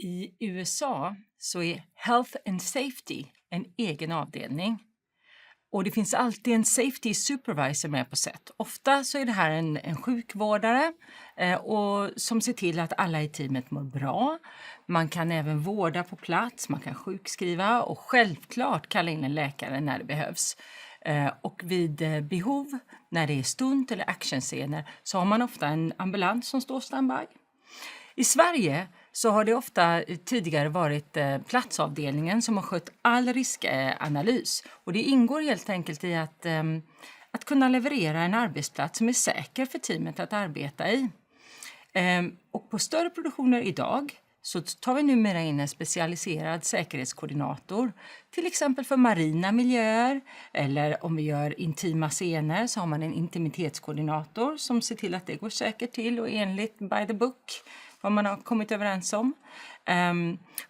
I USA så är Health and Safety en egen avdelning. Och det finns alltid en safety supervisor med på set. Ofta så är det här en sjukvårdare och som ser till att alla i teamet mår bra. Man kan även vårda på plats, man kan sjukskriva och självklart kalla in en läkare när det behövs. Och vid behov, när det är stunt eller actionscener, så har man ofta en ambulans som står standby. I Sverige så har det ofta tidigare varit platsavdelningen som har skött all riskanalys. Och det ingår helt enkelt i att kunna leverera en arbetsplats som är säker för teamet att arbeta i. Och på större produktioner idag så tar vi numera in en specialiserad säkerhetskoordinator. Till exempel för marina miljöer eller om vi gör intima scener så har man en intimitetskoordinator som ser till att det går säkert till och enligt by the book vad man har kommit överens om.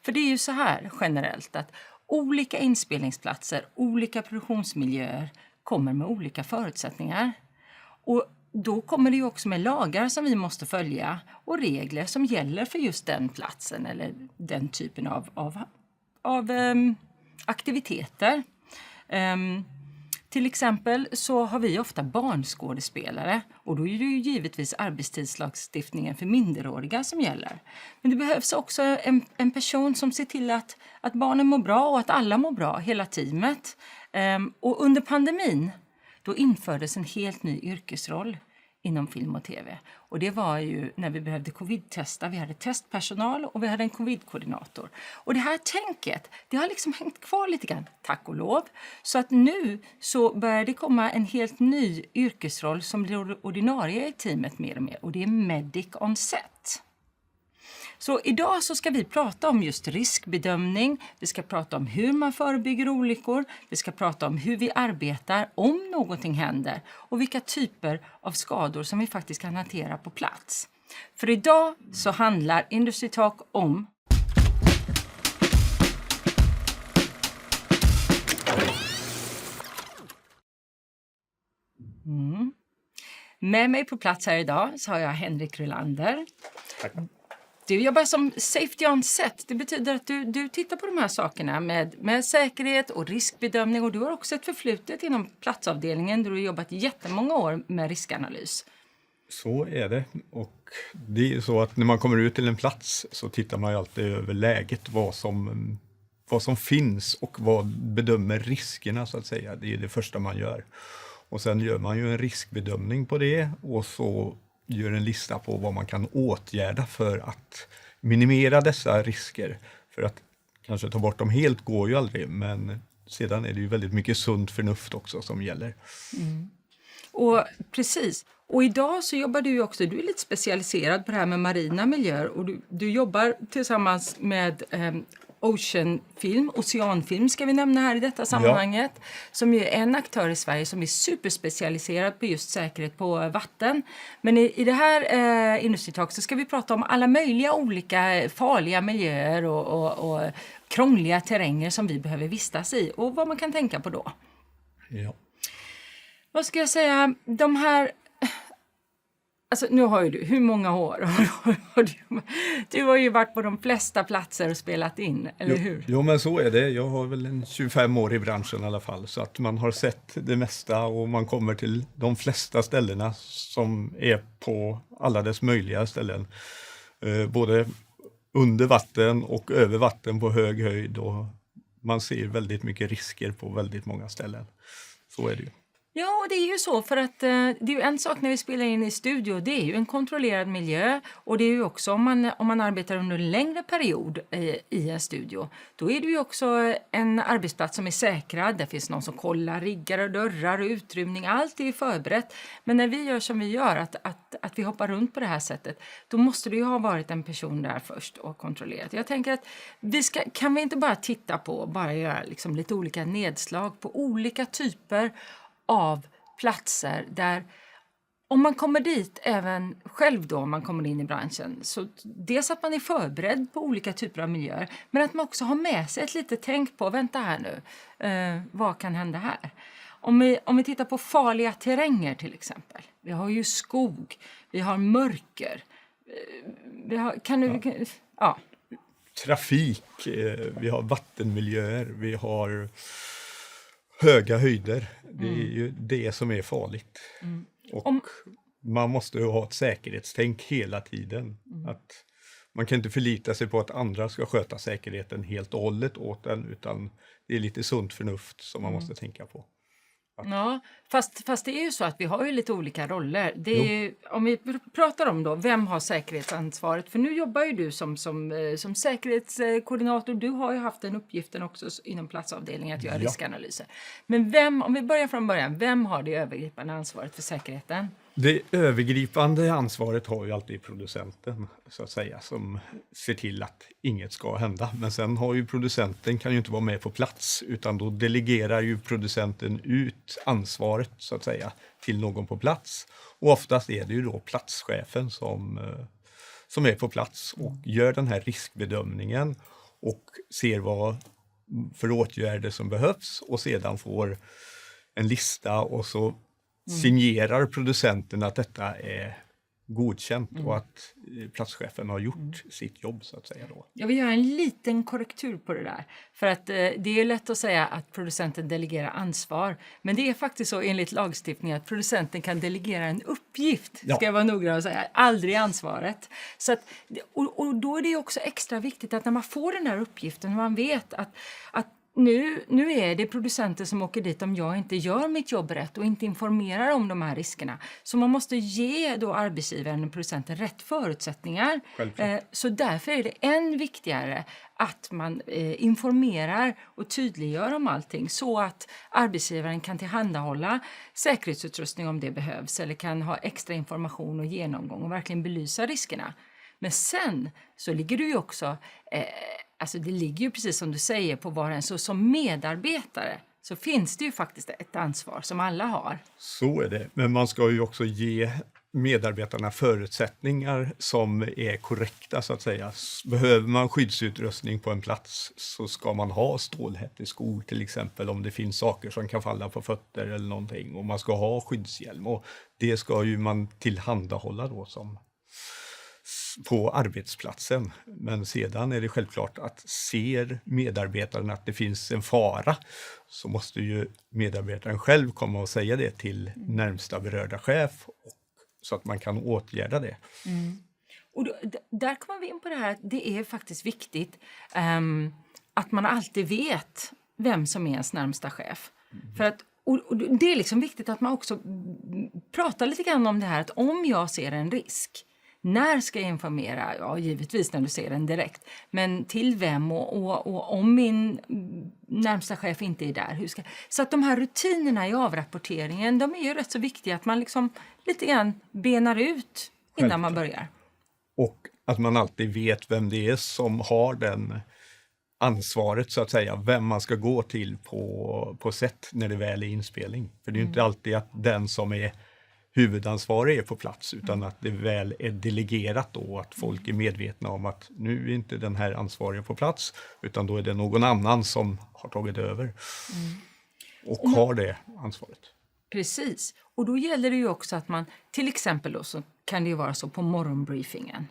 För det är ju så här generellt att olika inspelningsplatser, olika produktionsmiljöer kommer med olika förutsättningar. Och då kommer det ju också med lagar som vi måste följa och regler som gäller för just den platsen eller den typen av aktiviteter. Till exempel så har vi ofta barnskådespelare och då är det ju givetvis arbetstidslagstiftningen för minderåriga som gäller. Men det behövs också en person som ser till att barnen mår bra och att alla mår bra, hela teamet. Och under pandemin då infördes en helt ny yrkesroll inom film och tv. Och det var ju när vi behövde covid-testa. Vi hade testpersonal och vi hade en covid-koordinator. Och det här tänket, det har liksom hängt kvar lite grann, tack och lov. Så att nu så börjar det komma en helt ny yrkesroll som blir ordinarie i teamet mer och mer. Och det är medic on set. Så idag så ska vi prata om just riskbedömning, vi ska prata om hur man förebygger olyckor, vi ska prata om hur vi arbetar om någonting händer och vilka typer av skador som vi faktiskt kan hantera på plats. För idag så handlar Industry Talk om Med mig på plats här idag så har jag Henrik Rylander. Tack. Du jobbar som safety on set. Det betyder att du tittar på de här sakerna med säkerhet och riskbedömning. Och du har också ett förflutet inom platsavdelningen där du har jobbat jättemånga år med riskanalys. Så är det. Och det är ju så att när man kommer ut till en plats så tittar man ju alltid över läget, vad som finns och vad bedömer riskerna så att säga. Det är det första man gör. Och sen gör man ju en riskbedömning på det och så gör en lista på vad man kan åtgärda för att minimera dessa risker. För att kanske ta bort dem helt går ju aldrig, men sedan är det ju väldigt mycket sunt förnuft också som gäller. Och precis. Och idag så jobbar du ju också, du är lite specialiserad på det här med marina miljöer och du jobbar tillsammans med Oceanfilm ska vi nämna här i detta sammanhanget. Ja. Som ju är en aktör i Sverige som är superspecialiserad på just säkerhet på vatten. Men i det här Industry Talk så ska vi prata om alla möjliga olika farliga miljöer och krångliga terränger som vi behöver vistas i. Och vad man kan tänka på då. Ja. Vad ska jag säga? De här... Alltså, nu har ju du, hur många år har du har ju varit på de flesta platser och spelat in, eller hur? Jo, men så är det. Jag har väl en 25 år i branschen i alla fall. Så att man har sett det mesta och man kommer till de flesta ställena som är på alla dess möjliga ställen. Både under vatten och över vatten på hög höjd. Och man ser väldigt mycket risker på väldigt många ställen. Så är det ju. Ja, och det är ju så för att det är ju en sak när vi spelar in i studio, det är ju en kontrollerad miljö och det är ju också om man arbetar under en längre period i en studio, då är det ju också en arbetsplats som är säkrad, det finns någon som kollar riggar och dörrar och utrymning, allt är ju förberett. Men när vi gör som vi gör, att vi hoppar runt på det här sättet, då måste det ju ha varit en person där först och kontrollerat. Jag tänker att kan vi inte bara titta på, bara göra liksom lite olika nedslag på olika typer av platser där om man kommer dit även själv då om man kommer in i branschen så dels att man är förberedd på olika typer av miljöer men att man också har med sig ett litet tänk på vänta här nu, vad kan hända här? Om vi tittar på farliga terränger till exempel, vi har ju skog, vi har mörker, vi har, ja. trafik, vi har vattenmiljöer, vi har höga höjder. Det är ju det som är farligt. Och man måste ju ha ett säkerhetstänk hela tiden. Att man kan inte förlita sig på att andra ska sköta säkerheten helt och hållet åt en, utan det är lite sunt förnuft som man måste tänka på. Ja, fast det är ju så att vi har ju lite olika roller. Det är ju, om vi pratar om då, vem har säkerhetsansvaret? För nu jobbar ju du som säkerhetskoordinator. Du har ju haft den uppgiften också inom platsavdelningen att göra riskanalyser. Men om vi börjar från början, vem har det övergripande ansvaret för säkerheten? Det övergripande ansvaret har ju alltid producenten, så att säga, som ser till att inget ska hända. Men sen har ju producenten, kan ju inte vara med på plats, utan då delegerar ju producenten ut ansvaret, så att säga, till någon på plats. Och oftast är det ju då platschefen som är på plats och gör den här riskbedömningen och ser vad för åtgärder som behövs, och sedan får en lista och så signerar producenten att detta är godkänt och att platschefen har gjort sitt jobb, så att säga då. Jag vill göra en liten korrektur på det där. För att det är lätt att säga att producenten delegerar ansvar. Men det är faktiskt så enligt lagstiftningen att producenten kan delegera en uppgift. Ska jag vara noggrann och säga. Aldrig ansvaret. Så att, och då är det också extra viktigt att när man får den här uppgiften, man vet att nu är det producenter som åker dit om jag inte gör mitt jobb rätt och inte informerar om de här riskerna. Så man måste ge då arbetsgivaren och producenten rätt förutsättningar. Så därför är det än viktigare att man informerar och tydliggör om allting, så att arbetsgivaren kan tillhandahålla säkerhetsutrustning om det behövs, eller kan ha extra information och genomgång och verkligen belysa riskerna. Men sen så ligger det ju också, alltså det ligger ju precis som du säger på var en, så som medarbetare så finns det ju faktiskt ett ansvar som alla har. Så är det, men man ska ju också ge medarbetarna förutsättningar som är korrekta, så att säga. Behöver man skyddsutrustning på en plats så ska man ha stålhätteskor till exempel, om det finns saker som kan falla på fötter eller någonting, och man ska ha skyddshjälm, och det ska ju man tillhandahålla då som på arbetsplatsen. Men sedan är det självklart att ser medarbetaren att det finns en fara, så måste ju medarbetaren själv komma och säga det till närmsta berörda chef, så att man kan åtgärda det. Och då, där kommer vi in på det här att det är faktiskt viktigt att man alltid vet vem som är ens närmsta chef. För att, och det är liksom viktigt att man också pratar lite grann om det här, att om jag ser en risk, när ska jag informera? Ja, givetvis när du ser den direkt. Men till vem och om min närmsta chef inte är där. Så att de här rutinerna i avrapporteringen, de är ju rätt så viktiga, att man liksom lite grann benar ut innan man börjar. Och att man alltid vet vem det är som har den ansvaret, så att säga, vem man ska gå till på sätt när det väl är inspelning. För det är ju inte alltid att den som är huvudansvarig är på plats, utan att det väl är delegerat då, att folk är medvetna om att nu är inte den här ansvariga på plats, utan då är det någon annan som har tagit över och har det ansvaret. Precis, och då gäller det ju också att man, till exempel då, så kan det ju vara så på morgonbriefingen.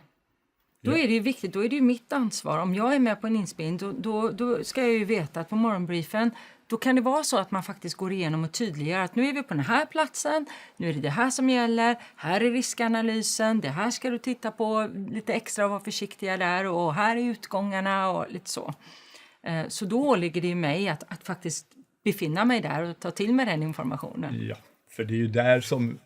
Då är det ju viktigt, då är det ju mitt ansvar. Om jag är med på en inspelning, då ska jag ju veta att på morgonbriefen, då kan det vara så att man faktiskt går igenom och tydliggör att nu är vi på den här platsen, nu är det här som gäller, här är riskanalysen, det här ska du titta på lite extra och vara försiktiga där, och här är utgångarna och lite så. Så då ligger det ju mig att faktiskt befinna mig där och ta till mig den informationen. Ja, för det är ju där som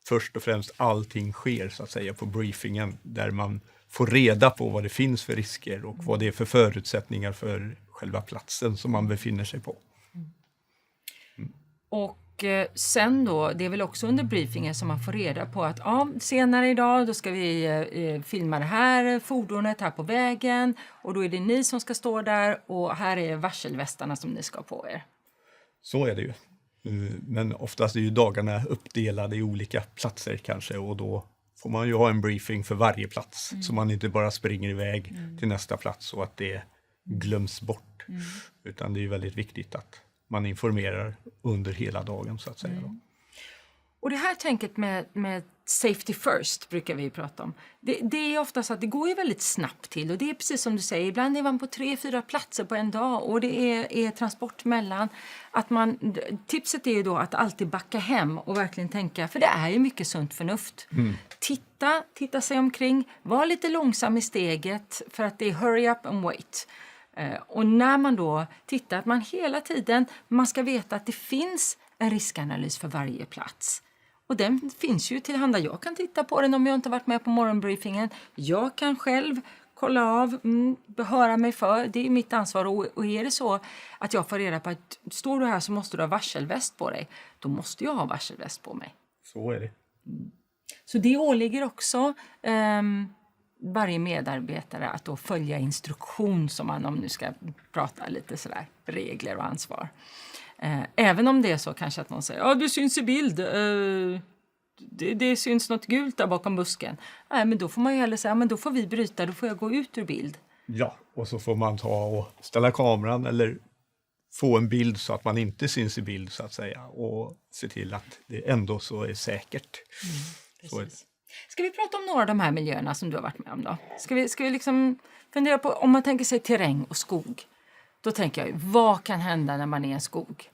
först och främst allting sker, så att säga, på briefingen, där man får reda på vad det finns för risker och vad det är för förutsättningar för själva platsen som man befinner sig på. Och sen då, det är väl också under briefingen som man får reda på att senare idag då ska vi filma det här fordonet här på vägen, och då är det ni som ska stå där, och här är varselvästarna som ni ska på er. Så är det ju. Men oftast är ju dagarna uppdelade i olika platser kanske, och då får man ju ha en briefing för varje plats, så man inte bara springer iväg till nästa plats och att det glöms bort. Utan det är ju väldigt viktigt att man informerar under hela dagen, så att säga. Och det här tänket med safety first brukar vi prata om. Det är ofta så att det går ju väldigt snabbt till. Och det är precis som du säger, ibland är man på 3-4 platser på en dag. Och det är transport mellan. Tipset är ju då att alltid backa hem och verkligen tänka. För det är ju mycket sunt förnuft. Titta sig omkring. Var lite långsam i steget för att det är hurry up and wait. Och när man då tittar, att man hela tiden, man ska veta att det finns en riskanalys för varje plats. Och den finns ju tillhanda. Jag kan titta på den om jag inte varit med på morgonbriefingen. Jag kan själv kolla av, behöra mig för. Det är mitt ansvar. Och är det så att jag får reda på att står du här så måste du ha varselväst på dig. Då måste jag ha varselväst på mig. Så är det. Så det åligger också varje medarbetare att då följa instruktion, som man, om nu ska prata lite sådär, regler och ansvar. Även om det är så kanske att någon säger, ja du syns i bild, det syns något gult där bakom busken. Nej, men då får man ju hellre säga, men då får vi bryta, då får jag gå ut ur bild. Ja, och så får man ta och ställa kameran eller få en bild så att man inte syns i bild så att säga. Och se till att det ändå så är säkert. Så är det. Ska vi prata om några av de här miljöerna som du har varit med om då? Ska vi liksom fundera på, om man tänker sig terräng och skog. Då tänker jag, vad kan hända när man är i en skog?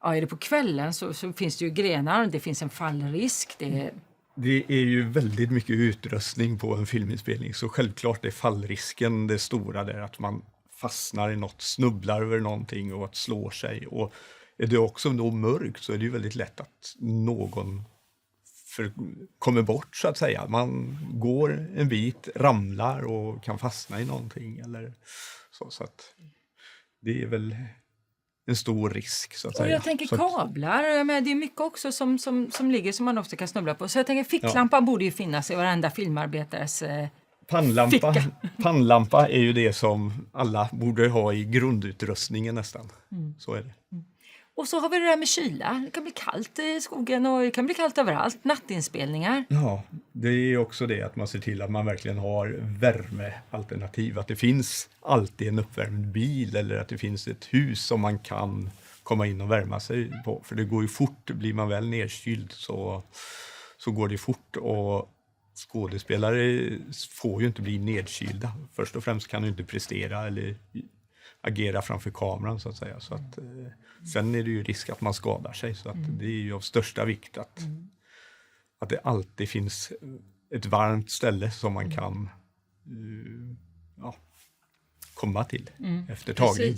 Ja, är det på kvällen så finns det ju grenar, det finns en fallrisk. Det är ju väldigt mycket utrustning på en filminspelning, så självklart är fallrisken det stora där, att man fastnar i något, snubblar över någonting och att slår sig. Och är det också då mörkt så är det ju väldigt lätt att någon kommer bort så att säga. Man går en bit, ramlar och kan fastna i någonting eller så att det är väl en stor risk så att säga. Och jag tänker kablar, men det är mycket också som ligger som man också kan snubbla på. Så jag tänker ficklampan borde ju finnas i varenda filmarbetares Pannlampa är ju det som alla borde ha i grundutrustningen nästan. Så är det. Och så har vi det där med kyla. Det kan bli kallt i skogen och det kan bli kallt överallt. Nattinspelningar. Ja, det är också det att man ser till att man verkligen har värmealternativ. Att det finns alltid en uppvärmd bil eller att det finns ett hus som man kan komma in och värma sig på. För det går ju fort, blir man väl nedkyld så går det fort. Och skådespelare får ju inte bli nedkylda. Först och främst kan du inte prestera eller agera framför kameran så att säga. Så att, sen är det ju risk att man skadar sig, så att det är ju av största vikt att det alltid finns ett varmt ställe som man kan komma till efter tagning.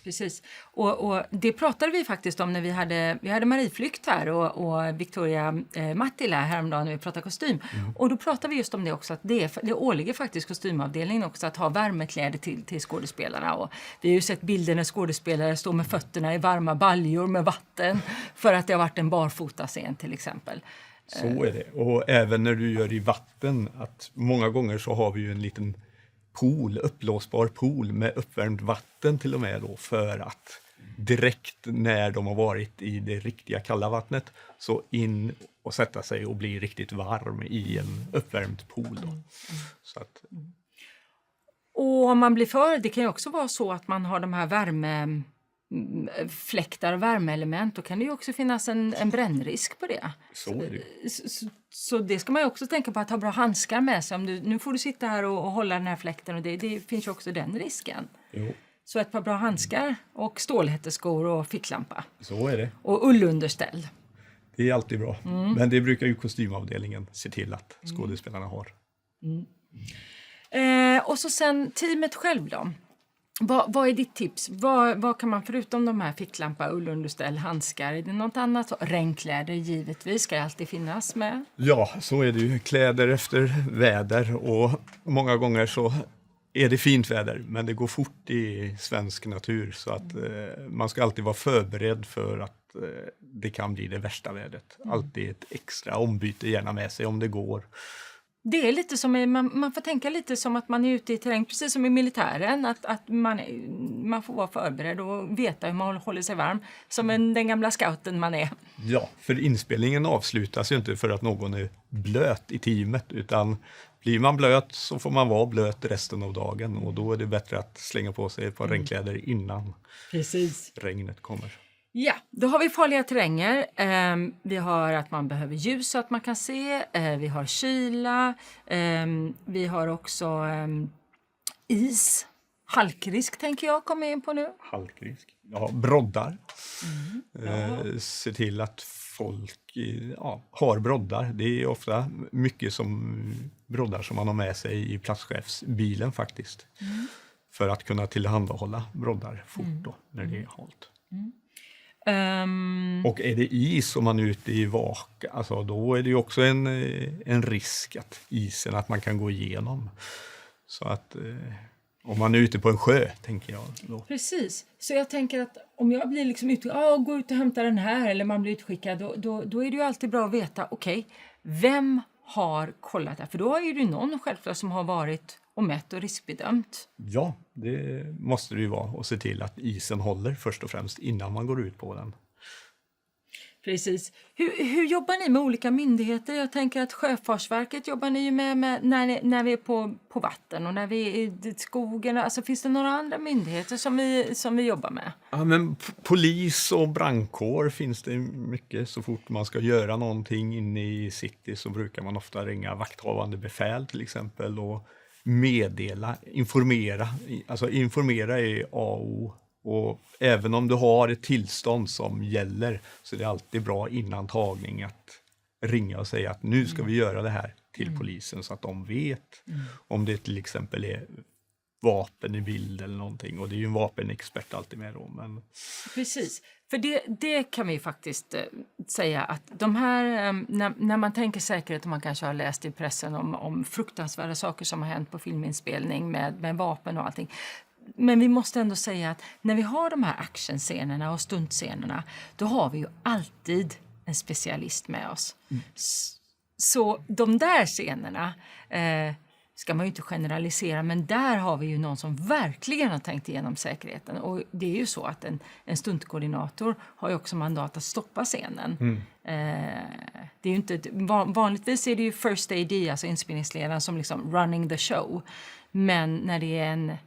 Precis. Och det pratade vi faktiskt om när vi hade Marieflykt här och Victoria Mattila häromdagen när vi pratade kostym. Och då pratade vi just om det också, att det åligger faktiskt kostymavdelningen också att ha värmekläder till skådespelarna. Och vi har ju sett bilder när skådespelare står med fötterna i varma baljor med vatten för att det har varit en barfotascen till exempel. Så är det. Och även när du gör i vatten, att många gånger så har vi ju en liten uppblåsbar pool med uppvärmt vatten till och med då, för att direkt när de har varit i det riktiga kalla vattnet så in och sätta sig och bli riktigt varm i en uppvärmd pool då. Så att... Och om man blir det kan ju också vara så att man har de här värmefläktar och värmeelement, då kan det ju också finnas en brännrisk på det. Så är det. Så det ska man ju också tänka på, att ha bra handskar med sig. Nu får du sitta här och hålla den här fläkten, och det finns ju också den risken. Jo. Så ett par bra handskar och stålhätteskor och ficklampa. Så är det. Och ullunderställ. Det är alltid bra. Men det brukar ju kostymavdelningen se till att skådespelarna har. Och så sen teamet själv då. Vad är ditt tips? Vad kan man förutom de här ficklampa, ullunderställ, handskar? Är det något annat? Regnkläder givetvis ska alltid finnas med. Ja, så är det ju. Kläder efter väder, och många gånger så är det fint väder, men det går fort i svensk natur, så att man ska alltid vara förberedd för att det kan bli det värsta vädret. Alltid ett extra ombyte gärna med sig om det går. Det är lite som, man får tänka lite som att man är ute i terräng, precis som i militären, att man får vara förberedd och veta hur man håller sig varm, som den gamla scouten man är. Ja, för inspelningen avslutas ju inte för att någon är blöt i teamet, utan blir man blöt så får man vara blöt resten av dagen, och då är det bättre att slänga på sig ett par regnkläder innan regnet kommer. Ja, då har vi farliga terränger. Vi har att man behöver ljus så att man kan se. Vi har kyla. Vi har också is. Halkrisk tänker jag komma in på nu. Halkrisk. Ja, broddar. Se till att folk har broddar. Det är ofta mycket som broddar som man har med sig i platschefsbilen faktiskt. För att kunna tillhandahålla broddar fort då, när det är halt. Och är det is och man är ute i vak, alltså då är det ju också en risk att isen, att man kan gå igenom. Så att om man är ute på en sjö, tänker jag. Då. Precis, så jag tänker att om jag blir liksom ute, gå ut och hämta den här, eller man blir utskickad, då är det ju alltid bra att veta, okej, vem har kollat det? För då är det ju någon självklart som har varit och mätt och riskbedömt. Ja, det måste det ju vara, och se till att isen håller först och främst innan man går ut på den. Precis. Hur jobbar ni med olika myndigheter? Jag tänker att Sjöfartsverket jobbar ni ju med när vi är på vatten och när vi är i skogen. Alltså, finns det några andra myndigheter som vi jobbar med? Ja, men polis och brandkår finns det mycket. Så fort man ska göra någonting inne i city så brukar man ofta ringa vakthavande befäl till exempel och informera. Alltså informera är A och O. Och även om du har ett tillstånd som gäller så är det alltid bra innan tagning att ringa och säga att nu ska vi göra det här till polisen så att de vet om det till exempel är vapen i bild eller någonting. Och det är ju en vapenexpert alltid med då. Men... Precis, för det kan vi faktiskt säga att de här, när man tänker säkerhet och man kanske har läst i pressen om fruktansvärda saker som har hänt på filminspelning med vapen och allting. Men vi måste ändå säga att när vi har de här actionscenerna och stuntscenerna, då har vi ju alltid en specialist med oss. Så de där scenerna ska man ju inte generalisera, men där har vi ju någon som verkligen har tänkt igenom säkerheten. Och det är ju så att en stuntkoordinator har ju också mandat att stoppa scenen. Det är ju inte, vanligtvis är det ju first AD, alltså inspelningsledaren, som liksom running the show. Men när det är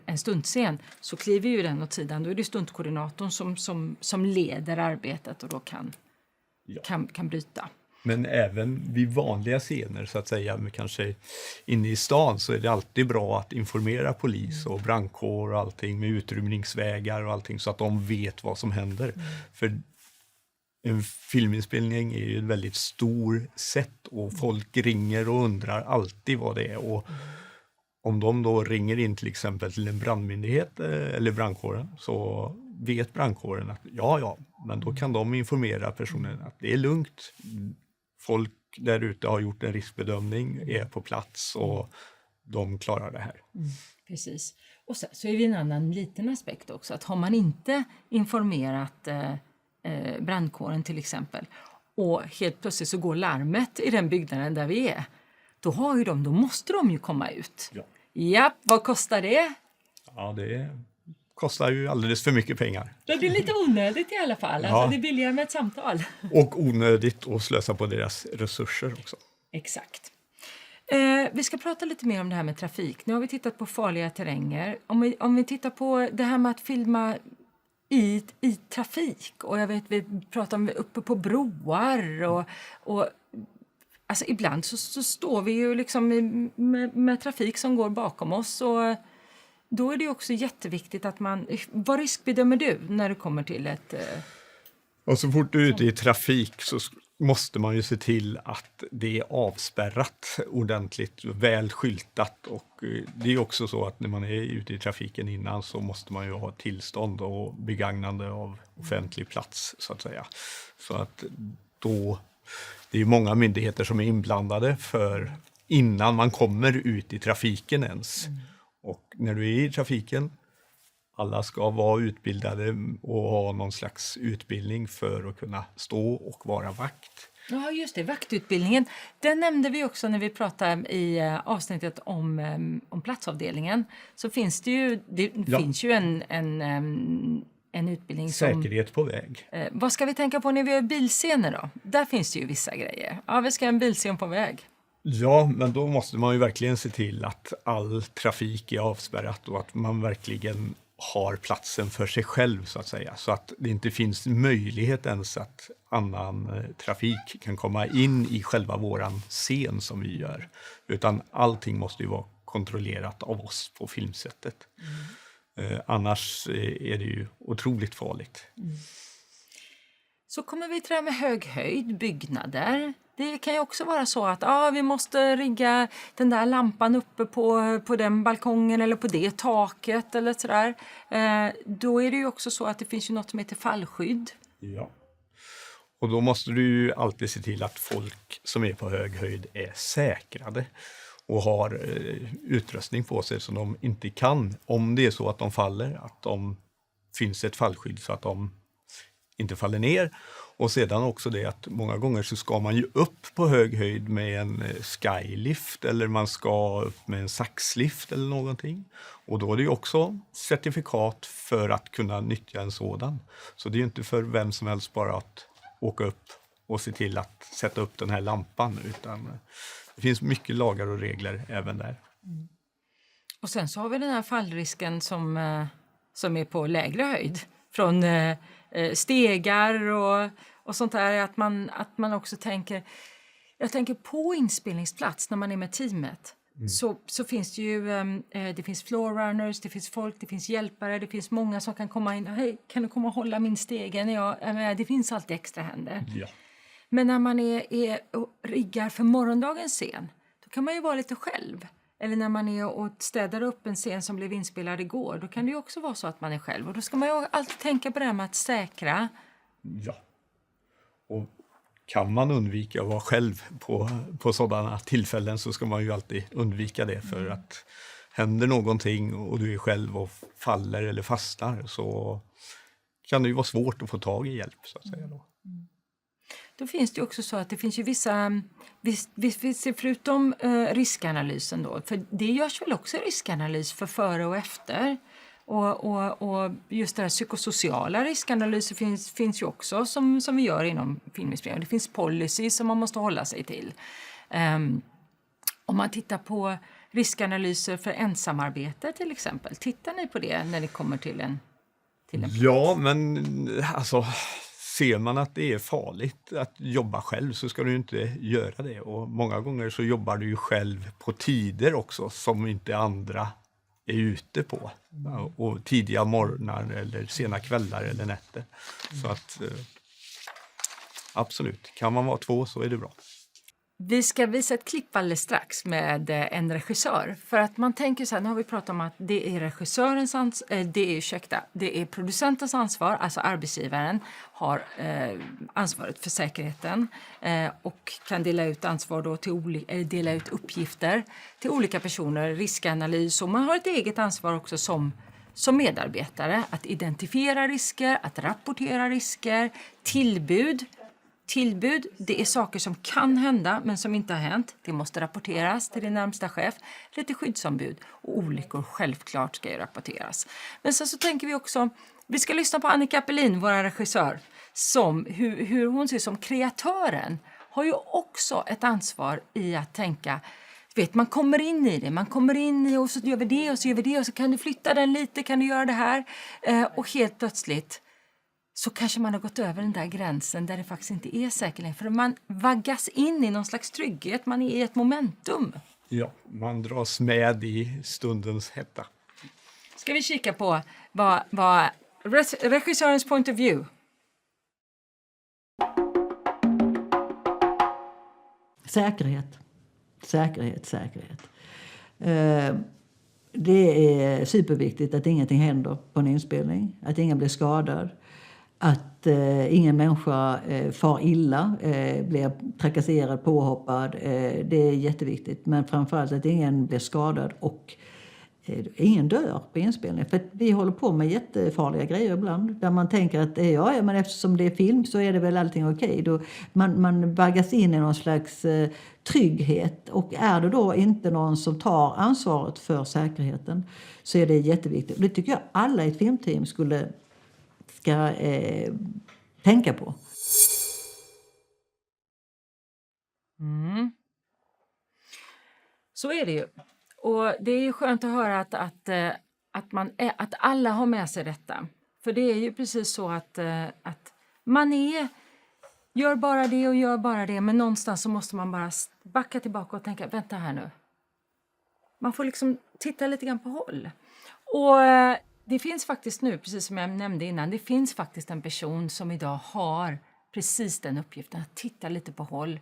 en stuntscen så kliver ju den åt sidan. Då är det stuntkoordinatorn som leder arbetet och då kan bryta. Men även vid vanliga scener så att säga, men kanske inne i stan, så är det alltid bra att informera polis och brandkår och allting med utrymningsvägar och allting så att de vet vad som händer. För en filminspelning är ju ett väldigt stor sätt och folk ringer och undrar alltid vad det är. Och om de då ringer in till exempel till en brandmyndighet eller brandkåren, så vet brandkåren att ja, men då kan de informera personen att det är lugnt. Folk där ute har gjort en riskbedömning, är på plats och de klarar det här. Precis. Och sen så är det en annan liten aspekt också, att har man inte informerat brandkåren till exempel och helt plötsligt så går larmet i den byggnaden där vi är, då måste de ju komma ut. Ja, vad kostar det? Ja, det kostar ju alldeles för mycket pengar. Det blir lite onödigt i alla fall. Ja. Alltså, det är billigare med ett samtal. Och onödigt att slösa på deras resurser också. Exakt. Vi ska prata lite mer om det här med trafik. Nu har vi tittat på farliga terränger. Om vi tittar på det här med att filma i trafik. Och jag vet, vi pratar om uppe på broar och alltså ibland så står vi ju liksom med trafik som går bakom oss, och då är det också jätteviktigt att vad riskbedömer du när du kommer till ett... Och så fort du är ute i trafik så måste man ju se till att det är avspärrat ordentligt, väl skyltat, och det är också så att när man är ute i trafiken innan så måste man ju ha tillstånd och begagnande av offentlig plats så att säga. Så att då... Det är många myndigheter som är inblandade för innan man kommer ut i trafiken ens. Och när du är i trafiken, alla ska vara utbildade och ha någon slags utbildning för att kunna stå och vara vakt. Ja, just det, vaktutbildningen. Den nämnde vi också när vi pratade i avsnittet om platsavdelningen. Så finns det ju, finns ju en utbildning som... Säkerhet på väg. Vad ska vi tänka på när vi gör bilscener då? Där finns det ju vissa grejer. Ja, vi ska ha en bilscen på väg. Ja, men då måste man ju verkligen se till att all trafik är avspärrat och att man verkligen har platsen för sig själv så att säga. Så att det inte finns möjlighet ens att annan trafik kan komma in i själva våran scen som vi gör. Utan allting måste ju vara kontrollerat av oss på filmsättet. Annars är det ju otroligt farligt. Så kommer vi till det här med hög höjd, byggnader. Det kan ju också vara så att vi måste rigga den där lampan uppe på den balkongen eller på det taket eller sådär. Då är det ju också så att det finns ju något som heter fallskydd. Ja. Och då måste du ju alltid se till att folk som är på hög höjd är säkrade och har utrustning på sig så de inte kan, om det är så att de faller, att de finns ett fallskydd så att de inte faller ner. Och sedan också det att många gånger så ska man ju upp på hög höjd med en skylift eller man ska upp med en saxlift eller någonting. Och då är det ju också certifikat för att kunna nyttja en sådan. Så det är ju inte för vem som helst bara att åka upp och se till att sätta upp den här lampan, utan det finns mycket lagar och regler även där. Och sen så har vi den här fallrisken som är på lägre höjd. Från stegar och sånt där. Att man också tänker... Jag tänker på inspelningsplats när man är med teamet. Så finns det ju... det finns floor runners, det finns folk, det finns hjälpare. Det finns många som kan komma in. Hej, kan du komma och hålla min stege? Det finns alltid extra händer. Ja. Men när man är och riggar för morgondagens scen, då kan man ju vara lite själv. Eller när man är och städar upp en scen som blev inspelad igår, då kan det ju också vara så att man är själv. Och då ska man ju alltid tänka på det här med att säkra. Ja. Och kan man undvika att vara själv på sådana tillfällen så ska man ju alltid undvika det. För att händer någonting och du är själv och faller eller fastnar så kan det ju vara svårt att få tag i hjälp så att säga då. Då finns det ju också så att det finns ju vissa förutom riskanalysen då, för det görs väl också riskanalys för före och efter. Och just det här psykosociala riskanalyser finns ju också som vi gör inom filminspelning. Det finns policy som man måste hålla sig till. Om man tittar på riskanalyser för ensamarbete till exempel, tittar ni på det när det kommer till en Ja, men alltså ser man att det är farligt att jobba själv så ska du inte göra det. Och många gånger så jobbar du ju själv på tider också som inte andra är ute på. Och tidiga morgnar eller sena kvällar eller nätter. Så att absolut, kan man vara 2 så är det bra. Vi ska visa ett klipp alldeles strax med en regissör. För att man tänker så här, nu har vi pratat om att det är regissörens det är producentens ansvar, alltså arbetsgivaren har ansvaret för säkerheten och kan dela ut ansvar då dela ut uppgifter till olika personer, riskanalys, och man har ett eget ansvar också som medarbetare att identifiera risker, att rapportera risker, tillbud, det är saker som kan hända men som inte har hänt. Det måste rapporteras till din närmsta chef, lite skyddsombud, och olyckor självklart ska ju rapporteras. Men sen så tänker vi också, vi ska lyssna på Annika Appelin, vår regissör, som hur hon ser som kreatören har ju också ett ansvar i att tänka, man kommer in i det, och så gör vi det och så gör vi det och så kan du flytta den lite, kan du göra det här, och helt plötsligt så kanske man har gått över den där gränsen där det faktiskt inte är säkert längre. För man vaggas in i någon slags trygghet, man är i ett momentum. Ja, man dras med i stundens hetta. Ska vi kika på vad regissörens point of view? Säkerhet. Det är superviktigt att ingenting händer på en inspelning. Att ingen blir skadad. Att ingen människa far illa, blir trakasserad, påhoppad. Det är jätteviktigt. Men framförallt att ingen blir skadad och ingen dör på inspelningen. För att vi håller på med jättefarliga grejer ibland. Där man tänker att men eftersom det är film så är det väl allting okej. Då man vaggas in i någon slags trygghet. Och är det då inte någon som tar ansvaret för säkerheten så är det jätteviktigt. Och det tycker jag alla i ett filmteam ska tänka på. Så är det ju. Och det är ju skönt att höra att alla har med sig detta. För det är ju precis så att man gör bara det, men någonstans så måste man bara backa tillbaka och tänka, vänta här nu. Man får liksom titta lite grann på håll. Och det finns faktiskt nu, precis som jag nämnde innan, det finns faktiskt en person som idag har precis den uppgiften, att titta lite på håll.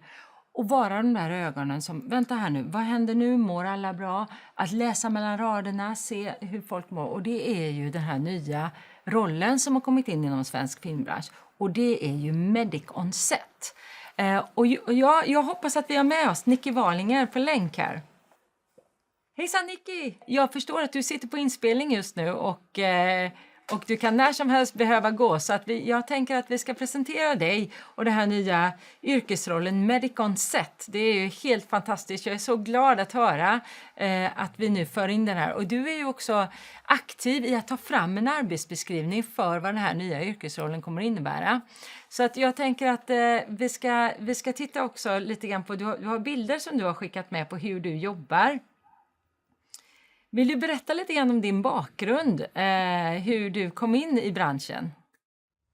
Och vara de där ögonen som, vänta här nu, vad händer nu, mår alla bra? Att läsa mellan raderna, se hur folk mår. Och det är ju den här nya rollen som har kommit in inom svensk filmbransch. Och det är ju Medic on Set. Och jag hoppas att vi har med oss Nicky Walinger på länk här. Hejsan Nicky! Jag förstår att du sitter på inspelning just nu och du kan när som helst behöva gå. Så att jag tänker att vi ska presentera dig och den här nya yrkesrollen Medic on Set. Det är ju helt fantastiskt. Jag är så glad att höra att vi nu för in den här. Och du är ju också aktiv i att ta fram en arbetsbeskrivning för vad den här nya yrkesrollen kommer att innebära. Så att jag tänker att vi ska titta också lite grann på, du har bilder som du har skickat med på hur du jobbar. Vill du berätta lite grann om din bakgrund, hur du kom in i branschen?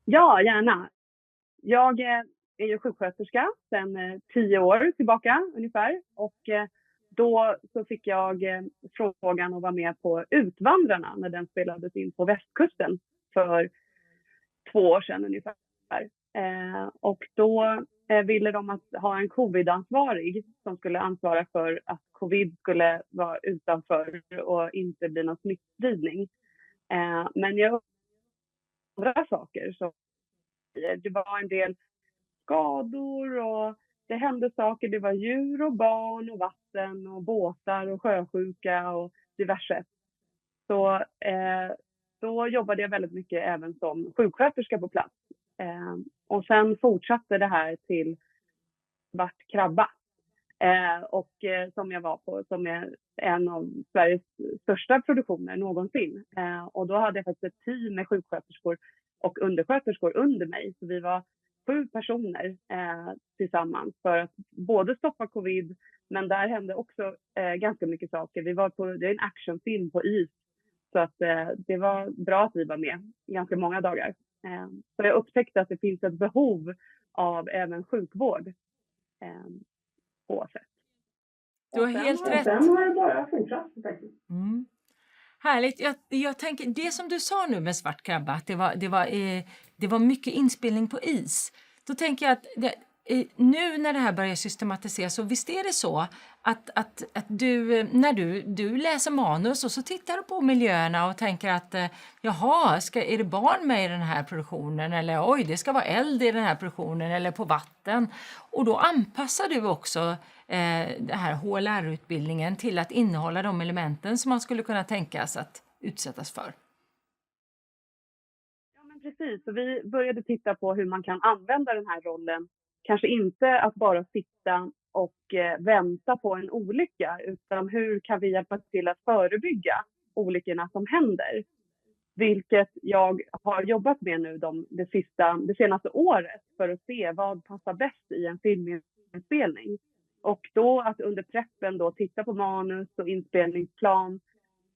Ja, gärna. Jag är ju sjuksköterska sedan 10 år tillbaka ungefär. Och då så fick jag frågan att vara med på Utvandrarna när den spelades in på västkusten för 2 år sedan ungefär. Och då ville de att ha en covid-ansvarig som skulle ansvara för att covid skulle vara utanför och inte bli någon smittspridning. Men jag andra saker. Så det var en del skador och det hände saker. Det var djur och barn och vatten och båtar och sjösjuka och diverse. Så då jobbade jag väldigt mycket även som sjuksköterska på plats. Och sen fortsatte det här till Svart krabba. Som jag var på, som är en av Sveriges största produktioner någonsin. Och då hade jag faktiskt ett team med sjuksköterskor och undersköterskor under mig. Så vi var 7 personer tillsammans för att både stoppa covid, men där hände också ganska mycket saker. Det är en actionfilm på is. Så att det var bra att vi var med ganska många dagar. Så jag upptäckte att det finns ett behov av även sjukvård på sätt. Du har helt rätt. Sen har det bara fortsatt faktiskt. Mm. Härligt. Jag tänker, det som du sa nu med Svart krabba, att det var mycket inspelning på is. Då tänker jag att nu när det här börjar systematiseras, så visst är det så att du, när du läser manus och så tittar du på miljöerna och tänker att jaha, är det barn med i den här produktionen, eller oj, det ska vara eld i den här produktionen eller på vatten. Och då anpassar du också det här HLR-utbildningen till att innehålla de elementen som man skulle kunna tänkas att utsättas för. Ja, men precis. Så vi började titta på hur man kan använda den här rollen. Kanske inte att bara sitta och vänta på en olycka, utan hur kan vi hjälpa till att förebygga olyckorna som händer? Vilket jag har jobbat med nu det senaste året för att se vad passar bäst i en filminspelning. Och då att under preppen då titta på manus och inspelningsplan,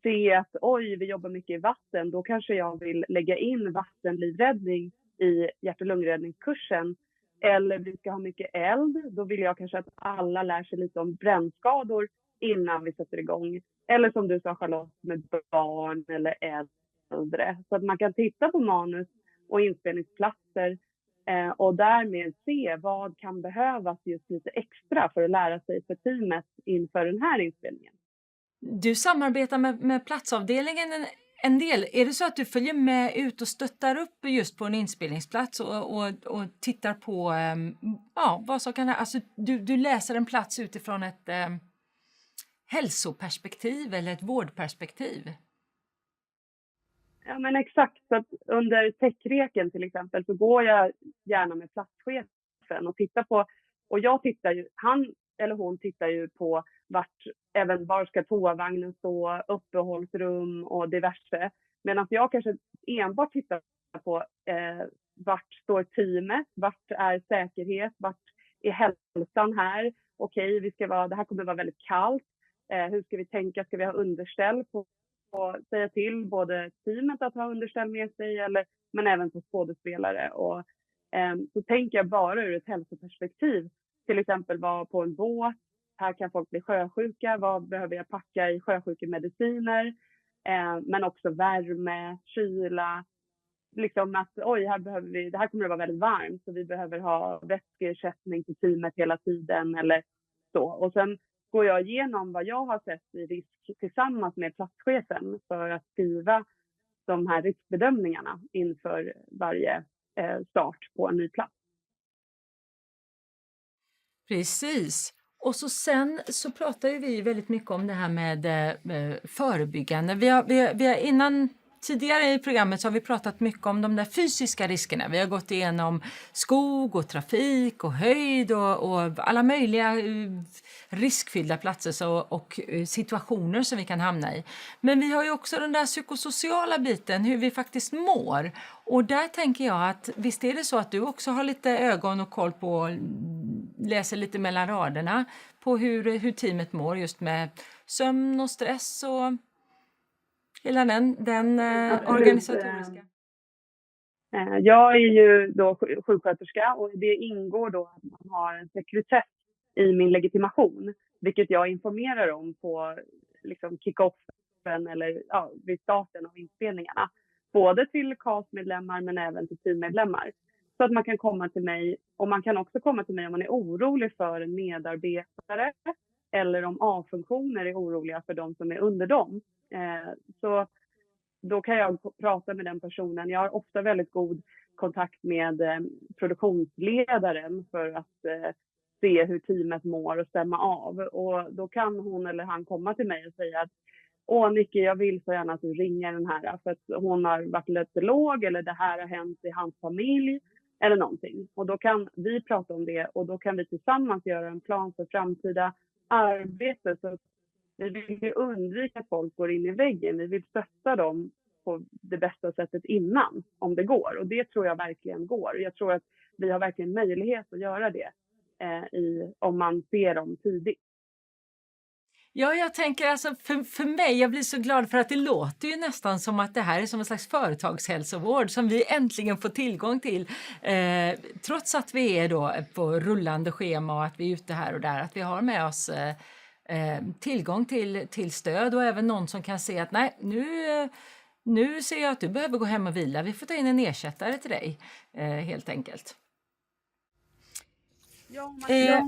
se att oj, vi jobbar mycket i vatten, då kanske jag vill lägga in vattenlivräddning i hjärt- och lungräddningskursen. Eller vi ska ha mycket eld, då vill jag kanske att alla lär sig lite om brännskador innan vi sätter igång. Eller som du sa Charlotte, med barn eller äldre. Så att man kan titta på manus och inspelningsplatser och därmed se vad kan behövas just lite extra för att lära sig för teamet inför den här inspelningen. Du samarbetar med platsavdelningen en del. Är det så att du följer med ut och stöttar upp just på en inspelningsplats och tittar på vad som kan... Alltså du läser en plats utifrån ett hälsoperspektiv eller ett vårdperspektiv? Ja, men exakt. Så att under techreken till exempel så går jag gärna med platschefen och tittar på... Och jag tittar ju... Han eller hon tittar ju på var ska toavagnen stå, uppehållsrum och diverse. Medan jag kanske enbart tittar på vart står teamet, vart är säkerhet, vart är hälsan här. Okej, det här kommer vara väldigt kallt. Hur ska vi tänka? Ska vi ha underställ på säga till både teamet att ha underställ med sig, men även på skådespelare. Och så tänker jag bara ur ett hälsoperspektiv. Till exempel vara på en båt. Här kan folk bli sjösjuka. Vad behöver jag packa i sjösjukemediciner? Men också värme, kyla. Liksom att det här kommer att vara väldigt varmt, så vi behöver ha vätskeersättning till teamet hela tiden eller så. Och sen går jag igenom vad jag har sett i risk tillsammans med platschefen för att skriva de här riskbedömningarna inför varje start på en ny plats. Precis. Och sen så pratar ju vi väldigt mycket om det här med förebyggande. Vi har tidigare i programmet så har vi pratat mycket om de där fysiska riskerna. Vi har gått igenom skog och trafik och höjd och alla möjliga riskfyllda platser och situationer som vi kan hamna i. Men vi har ju också den där psykosociala biten, hur vi faktiskt mår. Och där tänker jag att visst är det så att du också har lite ögon och koll på, läser lite mellan raderna på hur teamet mår just med sömn och stress och hela den organisatoriska. Jag är ju då sjuksköterska och det ingår då att man har en sekretess i min legitimation, vilket jag informerar om på liksom kick-offen eller vid starten av inspelningarna. Både till castmedlemmar men även till teammedlemmar. Så att man kan komma till mig, och man kan också komma till mig om man är orolig för en medarbetare eller om A-funktioner är oroliga för de som är under dem. Så då kan jag prata med den personen. Jag har ofta väldigt god kontakt med produktionsledaren för att se hur teamet mår och stämma av. Och då kan hon eller han komma till mig och säga att Nicky, jag vill så gärna att du ringer den här för att hon har varit lite låg eller det här har hänt i hans familj eller någonting. Och då kan vi prata om det och då kan vi tillsammans göra en plan för framtida arbete. Så vi vill ju undvika att folk går in i väggen. Vi vill stötta dem på det bästa sättet innan, om det går. Och det tror jag verkligen går. Jag tror att vi har verkligen möjlighet att göra det om man ser dem tidigt. Ja, jag tänker alltså för mig, jag blir så glad för att det låter ju nästan som att det här är som en slags företagshälsovård som vi äntligen får tillgång till. Trots att vi är då på rullande schema och att vi är ute här och där, att vi har med oss tillgång till stöd och även någon som kan se att nej, nu ser jag att du behöver gå hem och vila. Vi får ta in en ersättare till dig helt enkelt.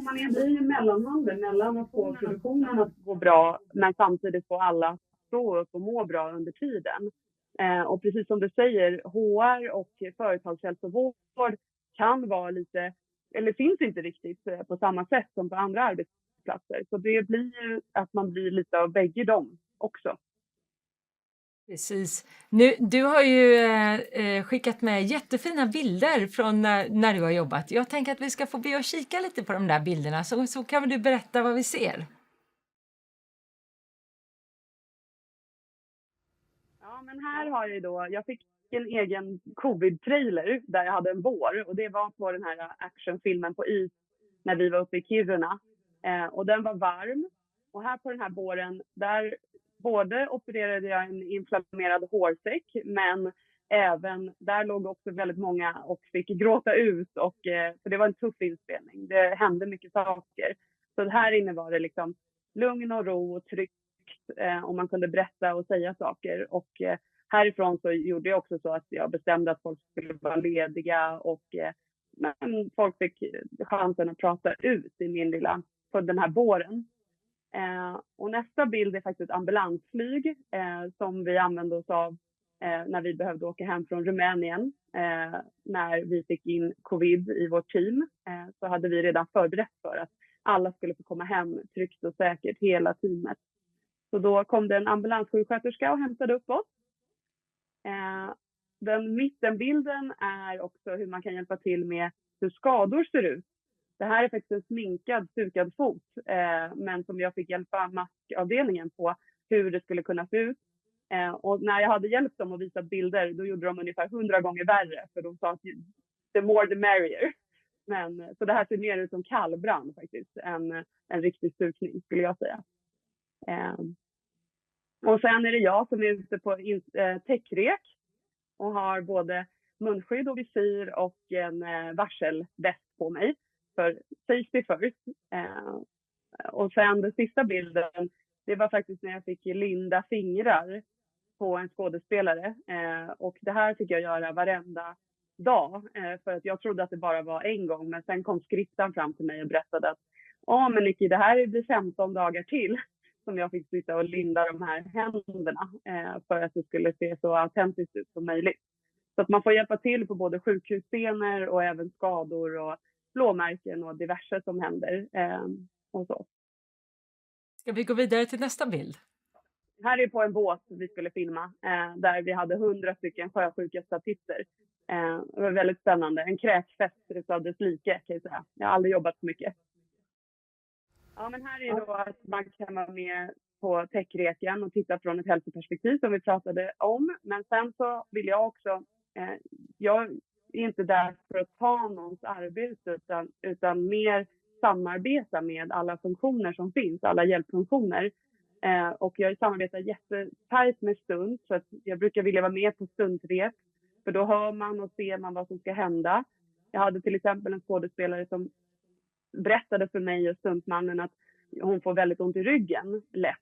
Man är ju mellanhanden mellan att få produktionen att gå bra men samtidigt få alla att stå upp och må bra under tiden. Och precis som du säger, HR och företagshälsovård kan vara lite, eller finns inte riktigt på samma sätt som på andra arbetsplatser. Så det blir ju att man blir lite av bägge dem också. Precis. Du har ju skickat med jättefina bilder från när du har jobbat. Jag tänker att vi ska få be och kika lite på de där bilderna så kan väl du berätta vad vi ser. Ja, men här har jag fick en egen covid-trailer där jag hade en bår och det var på den här actionfilmen på is när vi var uppe i Kiruna. Och den var varm och här på den här båren där både opererade jag en inflammerad hårsäck men även där låg också väldigt många och fick gråta ut för det var en tuff inspelning. Det hände mycket saker. Så här inne var det liksom lugn och ro och tryggt och man kunde berätta och säga saker och härifrån så gjorde jag också så att jag bestämde att folk skulle vara lediga och men folk fick chansen att prata ut i på den här båren. Och nästa bild är faktiskt ett ambulansflyg som vi använde oss av när vi behövde åka hem från Rumänien. När vi fick in covid i vårt team så hade vi redan förberett för att alla skulle få komma hem tryggt och säkert, hela teamet. Så då kom det en ambulanssjuksköterska och hämtade upp oss. Den mittenbilden är också hur man kan hjälpa till med hur skador ser ut. Det här är faktiskt en stukad fot, men som jag fick hjälpa maskavdelningen på hur det skulle kunna se ut. Och när jag hade hjälpt dem att visa bilder, då gjorde de ungefär 100 gånger värre. För de sa att the more the merrier. Så det här ser mer ut som kallbrand faktiskt, än en riktig stukning skulle jag säga. Och sen är det jag som är ute på täckrek och har både munskydd och visir och en varselväst på mig för safety first. Och sen den sista bilden, det var faktiskt när jag fick linda fingrar på en skådespelare. Och det här fick jag göra varenda dag för att jag trodde att det bara var en gång. Men sen kom skriptan fram till mig och berättade att men Nicky, det här blir 15 dagar till som jag fick sitta och linda de här händerna för att det skulle se så autentiskt ut som möjligt. Så att man får hjälpa till på både sjukhusscener och även skador och blåmärken och diverse som händer och så. Ska vi gå vidare till nästa bild? Här är på en båt vi skulle filma där vi hade 100 stycken sjösjuka statister. Det var väldigt spännande. En kräkfest utav dess like kan jag säga. Jag har aldrig jobbat så mycket. Ja, men här är då att man kan vara med på täckreken och titta från ett hälsoperspektiv som vi pratade om. Men sen så vill jag också, jag är inte där för att ta någons arbete utan mer samarbeta med alla funktioner som finns, alla hjälpfunktioner. Och jag samarbetar jättetajt med Stund, så att jag brukar vilja vara med på stundrep. För då hör man och ser man vad som ska hända. Jag hade till exempel en skådespelare som berättade för mig och stuntmannen att hon får väldigt ont i ryggen lätt.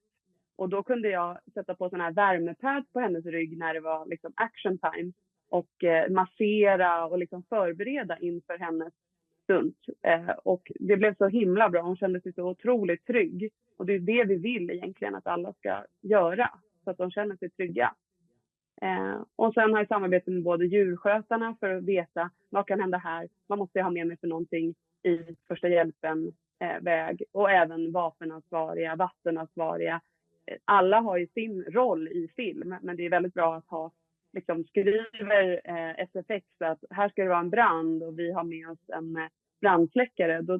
Och då kunde jag sätta på sån här värmepads på hennes rygg när det var liksom action time. Och massera och liksom förbereda inför hennes stunt. Och det blev så himla bra. Hon kände sig så otroligt trygg. Och det är det vi vill egentligen att alla ska göra. Så att de känner sig trygga. Och sen har jag samarbete med både djurskötarna för att veta vad kan hända här. Man måste ha med mig för någonting i första hjälpen väg. Och även vapenansvariga, vattenansvariga. Alla har ju sin roll i film. Men det är väldigt bra att ha, liksom skriver SFX att här ska det vara en brand och vi har med oss en brandsläckare. Då,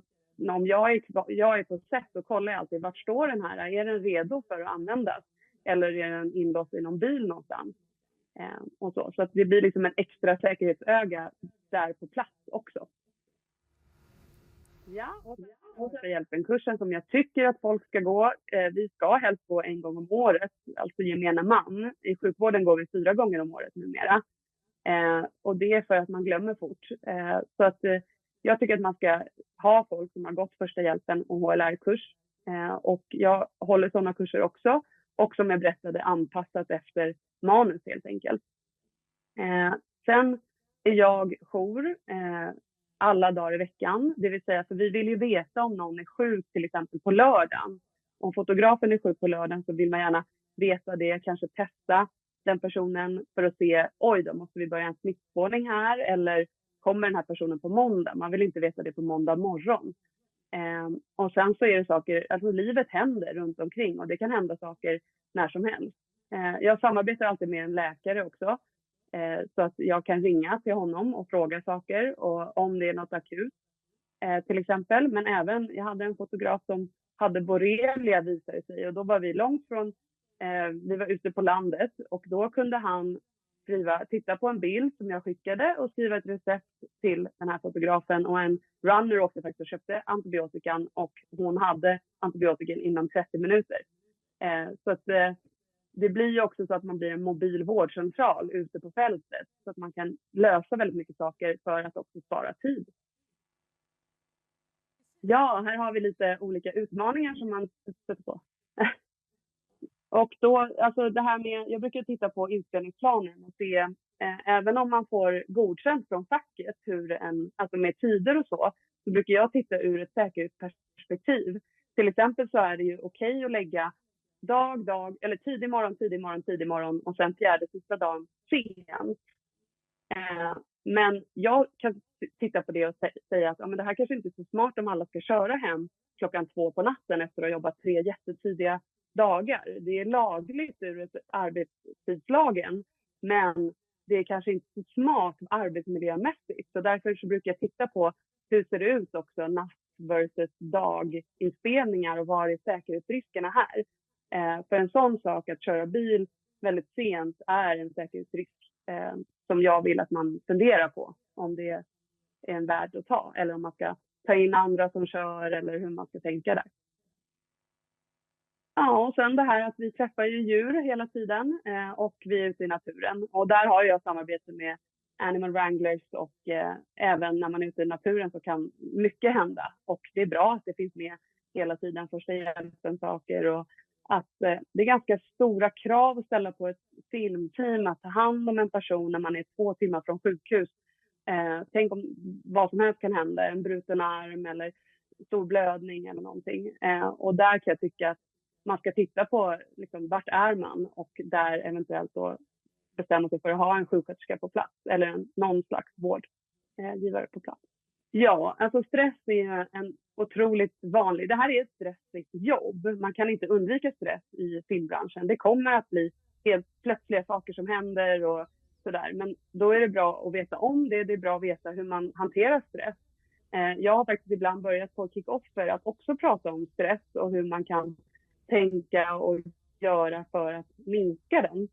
om jag är på sätt så kollar jag alltid vart står den här. Är den redo för att användas? Eller är den inlåst i någon bil någonstans? Och så att det blir liksom en extra säkerhetsöga där på plats också. Ja, och så hjälpen-kursen som jag tycker att folk ska gå. Vi ska helst gå en gång om året, alltså gemene man. I sjukvården går vi 4 gånger om året numera. Och det är för att man glömmer fort. Så att jag tycker att man ska ha folk som har gått första hjälpen och HLR-kurs. Och jag håller sådana kurser också. Och som jag berättade anpassat efter manus helt enkelt. Sen är jag jour alla dagar i veckan. Det vill säga, för vi vill ju veta om någon är sjuk till exempel på lördagen. Om fotografen är sjuk på lördagen så vill man gärna veta det. Kanske testa den personen för att se, oj då måste vi börja en smittspårning här. Eller kommer den här personen på måndag? Man vill inte veta det på måndag morgon. Och sen så är det saker, alltså livet händer runt omkring och det kan hända saker när som helst. Jag samarbetar alltid med en läkare också. Så att jag kan ringa till honom och fråga saker och om det är något akut till exempel. Men även, jag hade en fotograf som hade borrelia visade sig och då var vi långt från, vi var ute på landet och då kunde han titta på en bild som jag skickade och skriva ett recept till den här fotografen och en runner också faktiskt köpte antibiotikan och hon hade antibiotikan inom 30 minuter. Så att det blir ju också så att man blir en mobil vårdcentral ute på fältet så att man kan lösa väldigt mycket saker för att också spara tid. Ja, här har vi lite olika utmaningar som man stöter på. Och då, alltså det här med, jag brukar titta på inspelningsplanen och se, även om man får godkänt från facket alltså med tider och så brukar jag titta ur ett säkerhetsperspektiv. Till exempel så är det ju okej att lägga dag, eller tidig morgon och sen fjärde sista dagen sent. Men jag kan titta på det och säga att men det här kanske inte är så smart om alla ska köra hem 2:00 på natten efter att ha jobbat 3 jättetidiga dagar. Det är lagligt ur ett arbetstidslagen, men det är kanske inte så smart arbetsmiljömässigt. Så därför så brukar jag titta på hur ser det ut också natt versus daginspelningar och var är säkerhetsriskerna här. För en sån sak att köra bil väldigt sent är en säkerhetsrisk som jag vill att man funderar på om det är en värd att ta eller om man ska ta in andra som kör eller hur man ska tänka där. Ja, och sen det här att vi träffar ju djur hela tiden och vi är ute i naturen. Och där har jag samarbete med Animal Wranglers och även när man är ute i naturen så kan mycket hända. Och det är bra att det finns med hela tiden, första hjälpen-saker och att det är ganska stora krav att ställa på ett filmteam att ta hand om en person när man är 2 timmar från sjukhus. Tänk om vad som helst kan hända, en bruten arm eller stor blödning eller någonting. Och där kan jag tycka att man ska titta på liksom, vart är man och där eventuellt då bestämma sig för att ha en sjuksköterska på plats eller någon slags vårdgivare på plats. Ja, alltså stress är en otroligt vanlig, det här är ett stressigt jobb. Man kan inte undvika stress i filmbranschen. Det kommer att bli helt plötsliga saker som händer och sådär. Men då är det bra att veta om det. Det är bra att veta hur man hanterar stress. Jag har faktiskt ibland börjat på kick-offer att också prata om stress och hur man kan tänka och göra för att minska den.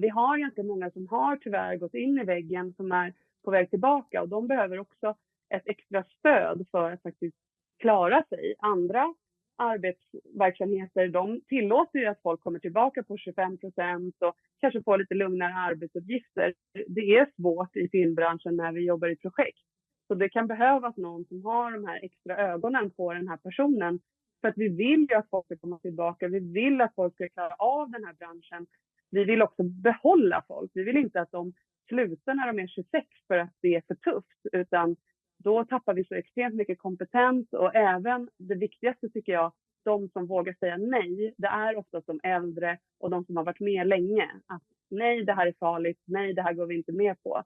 Vi har ganska många som har tyvärr gått in i väggen som är på väg tillbaka och de behöver också ett extra stöd för att faktiskt klara sig. Andra arbetsverksamheter, de tillåter ju att folk kommer tillbaka på 25% och kanske får lite lugnare arbetsuppgifter. Det är svårt i filmbranschen när vi jobbar i projekt. Så det kan behövas någon som har de här extra ögonen på den här personen. För att vi vill ju att folk ska komma tillbaka. Vi vill att folk ska klara av den här branschen. Vi vill också behålla folk. Vi vill inte att de slutar när de är 26 för att det är för tufft. Utan då tappar vi så extremt mycket kompetens. Och även det viktigaste tycker jag, de som vågar säga nej. Det är oftast de äldre och de som har varit med länge. Att nej, det här är farligt. Nej, det här går vi inte med på.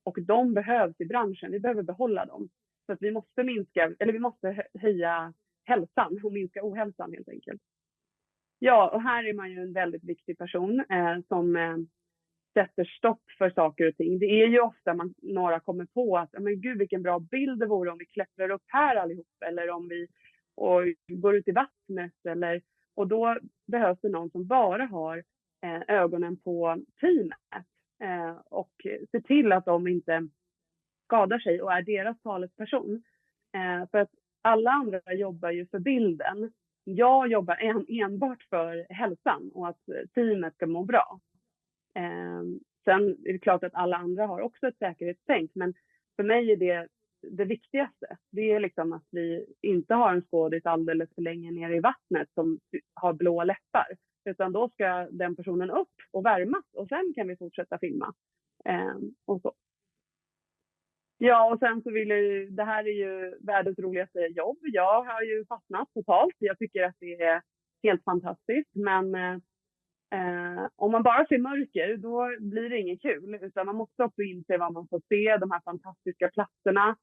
Och de behövs i branschen. Vi behöver behålla dem. Så att vi måste höja hälsan och minska ohälsan helt enkelt. Ja, och här är man ju en väldigt viktig person som sätter stopp för saker och ting. Det är ju ofta några kommer på att men gud vilken bra bild det vore om vi klättrar upp här allihop eller om vi går ut i vattnet och då behövs det någon som bara har ögonen på teamet och ser till att de inte skadar sig och är deras talesperson. För att alla andra jobbar ju för bilden. Jag jobbar enbart för hälsan och att teamet ska må bra. Sen är det klart att alla andra har också ett säkerhetstänk, men för mig är det viktigaste. Det är liksom att vi inte har en skådis alldeles för länge nere i vattnet som har blå läppar. Utan då ska den personen upp och värmas och sen kan vi fortsätta filma. Och så. Ja, och sen så det här är ju världens roligaste jobb. Jag har ju fastnat totalt. Jag tycker att det är helt fantastiskt. Men om man bara ser mörker, då blir det inget kul. Utan man måste också inse vad man får se, de här fantastiska platserna.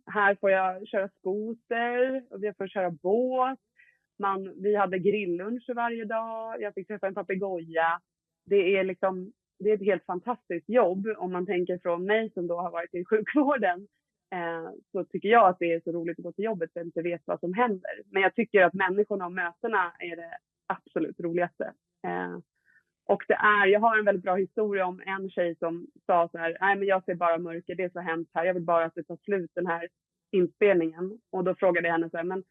Här får jag köra skoter och vi får köra båt. Vi hade grillunch varje dag. Jag fick träffa en papegoja. Det är ett helt fantastiskt jobb om man tänker från mig som då har varit i sjukvården. Så tycker jag att det är så roligt att gå till jobbet för att inte vet vad som händer. Men jag tycker att människorna och mötena är det absolut roligaste. Jag har en väldigt bra historia om en tjej som sa så här, nej men jag ser bara mörker, det är så hemskt här. Jag vill bara att det tar slut den här inspelningen. Och då frågade jag henne så här, men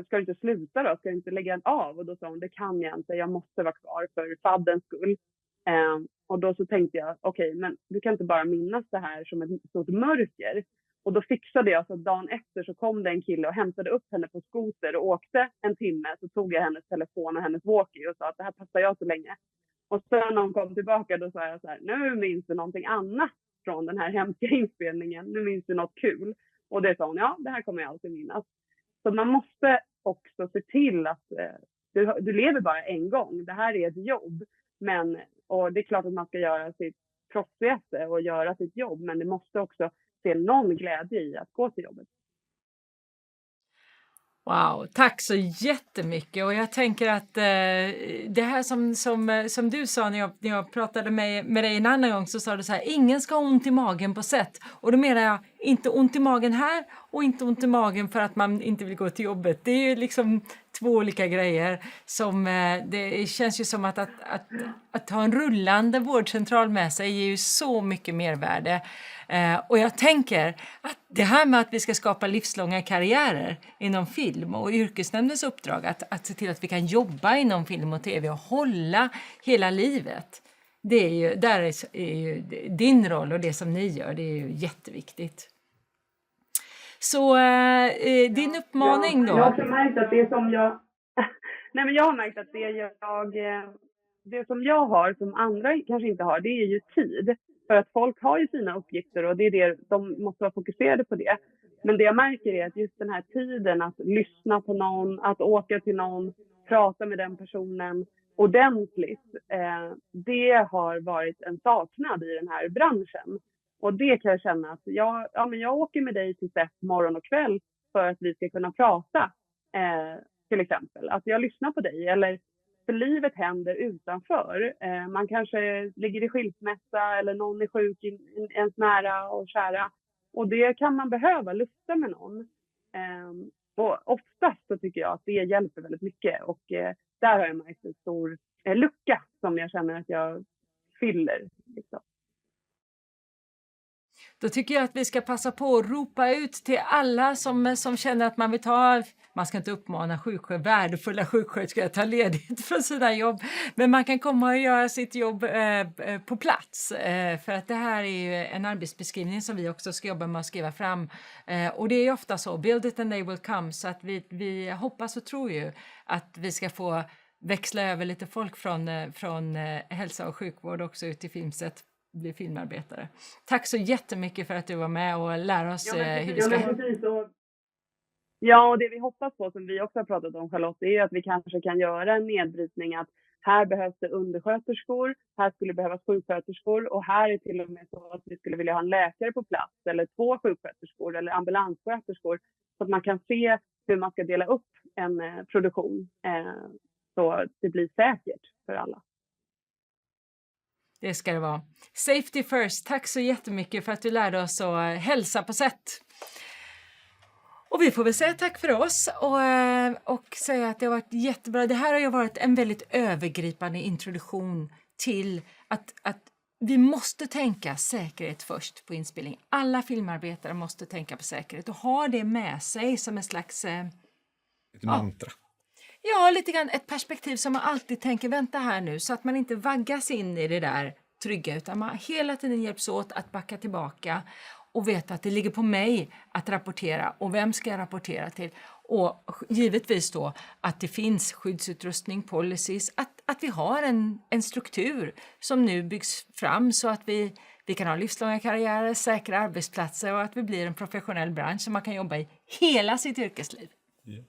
ska du inte sluta då? Ska du inte lägga av? Och då sa hon, det kan jag inte. Jag måste vara kvar för faddens skull. Och då så tänkte jag, okej, men du kan inte bara minnas det här som ett stort mörker. Och då fixade jag så att dagen efter så kom det en kille och hämtade upp henne på skoter och åkte en timme. Så tog jag hennes telefon och hennes walkie och sa att det här passar jag så länge. Och sen när hon kom tillbaka då sa jag så här, nu minns du någonting annat från den här hemska inspelningen. Nu minns du något kul. Och det sa hon, ja det här kommer jag alltid minnas. Så man måste också se till att du lever bara en gång. Det här är ett jobb. Och det är klart att man ska göra sitt proffsigaste och göra sitt jobb. Men det måste också se någon glädje i att gå till jobbet. Wow, tack så jättemycket. Och jag tänker att det här som du sa när jag pratade med dig en annan gång, så sa du så här, ingen ska ha ont i magen på sätt. Och då menar jag inte ont i magen här och inte ont i magen för att man inte vill gå till jobbet. Det är ju liksom två olika grejer som det känns ju som att ha en rullande vårdcentral med sig ger ju så mycket mervärde. Och jag tänker att det här med att vi ska skapa livslånga karriärer inom film och yrkesnämndens uppdrag att se till att vi kan jobba inom film och tv och hålla hela livet. Det är ju, där är ju din roll och det som ni gör, det är ju jätteviktigt. Så din uppmaning då? Jag har också märkt att det som jag... Nej, men jag har märkt att det som jag har, som andra kanske inte har, det är ju tid. För att folk har ju sina uppgifter och det är det, de måste vara fokuserade på det. Men det jag märker är att just den här tiden att lyssna på någon, att åka till någon, prata med den personen ordentligt, det har varit en saknad i den här branschen. Och det kan jag känna att jag åker med dig till set morgon och kväll för att vi ska kunna prata, till exempel. Att jag lyssnar på dig, eller för livet händer utanför. Man kanske ligger i skilsmässa eller någon är sjuk i ens nära och kära. Och det kan man behöva, lufta med någon. Och oftast så tycker jag att det hjälper väldigt mycket. Och där har jag märkt en stor lucka som jag känner att jag fyller. Liksom. Då tycker jag att vi ska passa på att ropa ut till alla som känner att man vill man ska inte uppmana värdefulla sjuksköterskor att ta ledigt från sina jobb, men man kan komma och göra sitt jobb på plats. För att det här är ju en arbetsbeskrivning som vi också ska jobba med att skriva fram. Och det är ju ofta så, build it and they will come, så att vi hoppas och tror ju att vi ska få växla över lite folk från hälsa och sjukvård också ut i filmset. Bli filmarbetare. Tack så jättemycket för att du var med och lär oss hur vi ska... Ja, och det vi hoppas på, som vi också har pratat om, Charlotte, är att vi kanske kan göra en nedbrytning att här behövs det undersköterskor, här skulle behövas sjuksköterskor och här är till och med så att vi skulle vilja ha en läkare på plats eller 2 sjuksköterskor eller ambulanssköterskor, så att man kan se hur man ska dela upp en produktion så det blir säkert för alla. Det ska det vara. Safety first. Tack så jättemycket för att du lärde oss att hälsa på sätt. Och vi får väl säga tack för oss och säga att det har varit jättebra. Det här har ju varit en väldigt övergripande introduktion till att vi måste tänka säkerhet först på inspelning. Alla filmarbetare måste tänka på säkerhet och ha det med sig som en slags... Ett mantra. Ja, lite grann ett perspektiv som man alltid tänker, vänta här nu, så att man inte vaggas in i det där trygga, utan man hela tiden hjälps åt att backa tillbaka och veta att det ligger på mig att rapportera, och vem ska jag rapportera till? Och givetvis då att det finns skyddsutrustning, policies, att vi har en struktur som nu byggs fram så att vi kan ha livslånga karriärer, säkra arbetsplatser och att vi blir en professionell bransch som man kan jobba i hela sitt yrkesliv. Yeah.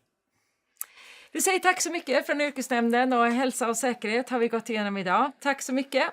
Vi säger tack så mycket från yrkesnämnden, och hälsa och säkerhet har vi gått igenom idag. Tack så mycket.